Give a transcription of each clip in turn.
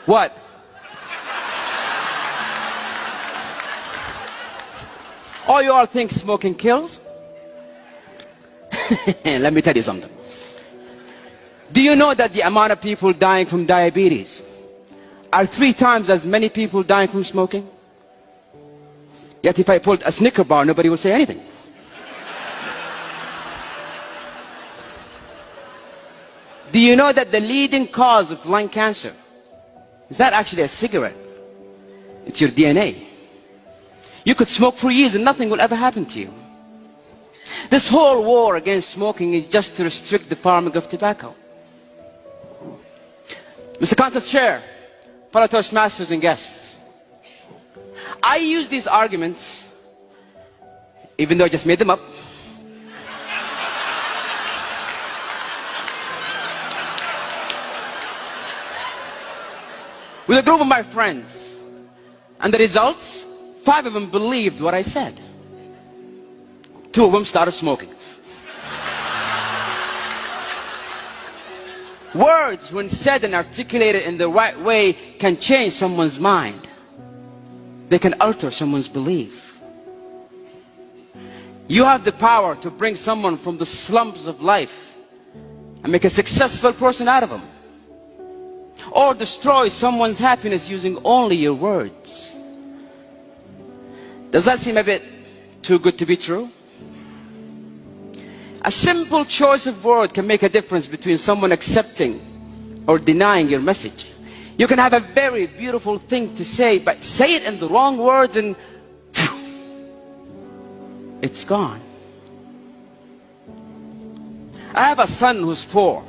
What? Oh, you all think smoking kills? Let me tell you something. Do you know that the amount of people dying from diabetes are 3 times as many people dying from smoking? Yet if I pulled a Snicker bar, nobody would say anything. Do you know that the leading cause of lung cancer is not actually a cigarette? It's your DNA. You could smoke for years and nothing will ever happen to you. This whole war against smoking is just to restrict the farming of tobacco. Mr. Contest Chair, fellow Toastmasters and guests, I use these arguments, even though I just made them up, with a group of my friends, and the results, 5 of them believed what I said. 2 of them started smoking. Words, when said and articulated in the right way, can change someone's mind. They can alter someone's belief. You have the power to bring someone from the slums of life and make a successful person out of them. Or destroy someone's happiness using only your words. Does that seem a bit too good to be true? A simple choice of word can make a difference between someone accepting or denying your message. You can have a very beautiful thing to say, but say it in the wrong words and it's gone. I have a son who's 4,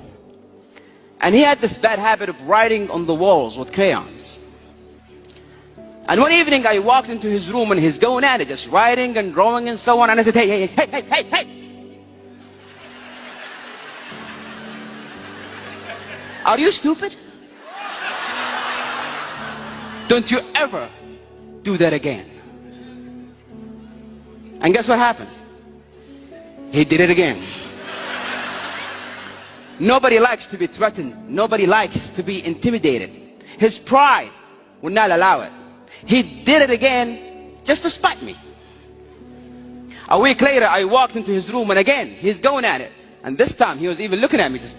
and he had this bad habit of writing on the walls with crayons. And one evening I walked into his room and he's going at it, just writing and drawing and so on, and I said, hey. Are you stupid? Don't you ever do that again. And guess what happened? He did it again. Nobody likes to be threatened. Nobody likes to be intimidated. His pride would not allow it. He did it again just to spite me. A week later, I walked into his room and again, he's going at it. And this time, he was even looking at me just...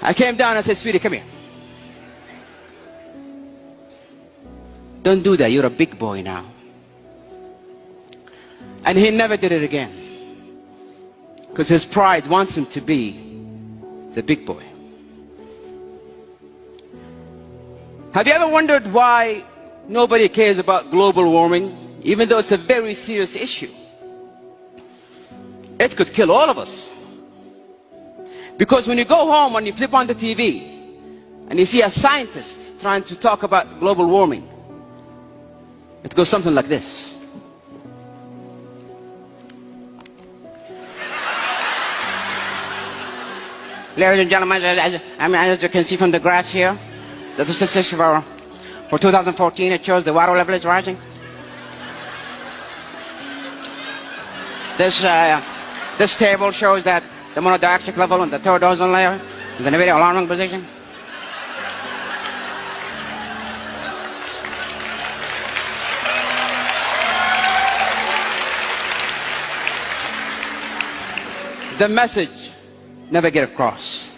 I came down and I said, sweetie, come here. Don't do that, you're a big boy now. And he never did it again. Because his pride wants him to be the big boy. Have you ever wondered why nobody cares about global warming, even though it's a very serious issue? It could kill all of us. Because when you go home and you flip on the TV and you see a scientist trying to talk about global warming, it goes something like this. Ladies and gentlemen, as you can see from the graphs here, the statistics for 2014, it shows the water level is rising. This table shows that the monodioxide level on the 3rd ozone layer is in a very alarming position. The message never get across.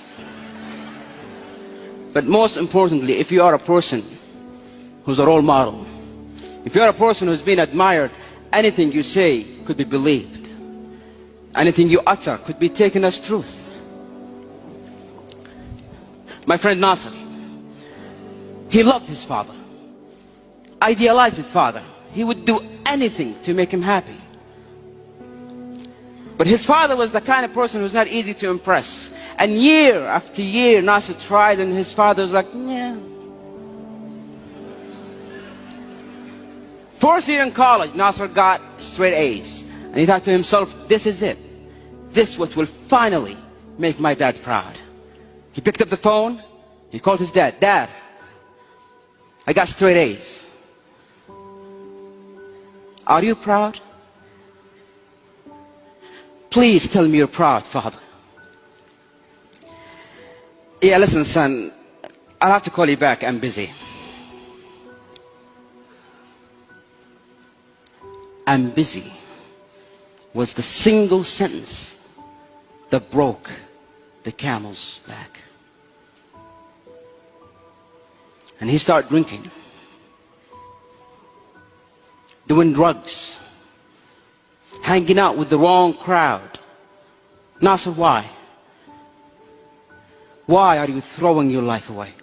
But most importantly, if you are a person who's a role model, if you're a person who's been admired, anything you say could be believed. Anything you utter could be taken as truth. My friend Nasser, he loved his father, idealized his father. He would do anything to make him happy. But his father was the kind of person who was not easy to impress. And year after year, Nasser tried, and his father was like, yeah. First year in college, Nasser got straight A's. And he thought to himself, this is it. This what will finally make my dad proud. He picked up the phone, he called his dad. Dad, I got straight A's. Are you proud? Please tell me you're proud, Father. Yeah, listen, son, I'll have to call you back. I'm busy. I'm busy was the single sentence that broke the camel's back. And he started drinking, doing drugs, hanging out with the wrong crowd. Nasser, why? Why are you throwing your life away?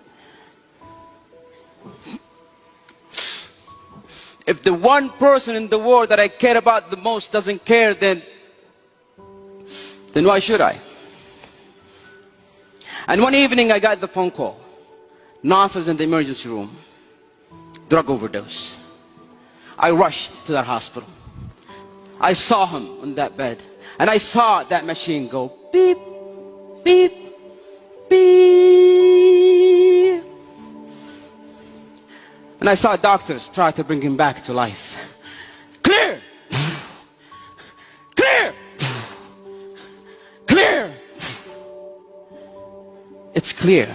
If the one person in the world that I care about the most doesn't care, then why should I? And one evening I got the phone call. Nasser's in the emergency room. Drug overdose. I rushed to that hospital. I saw him on that bed. And I saw that machine go beep, beep, beep. And I saw doctors try to bring him back to life. Clear! Clear! Clear! It's clear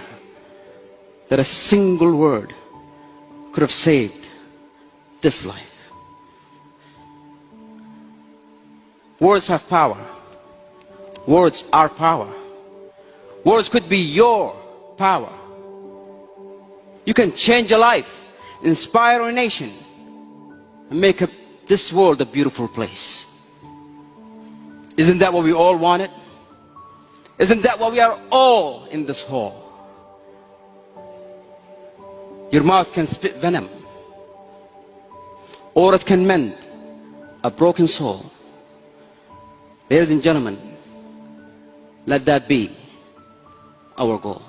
that a single word could have saved this life. Words have power. Words are power. Words could be your power. You can change a life, inspire a nation, and make this world a beautiful place. Isn't that what we all wanted? Isn't that why we are all in this hall? Your mouth can spit venom, or it can mend a broken soul. Ladies and gentlemen, let that be our goal.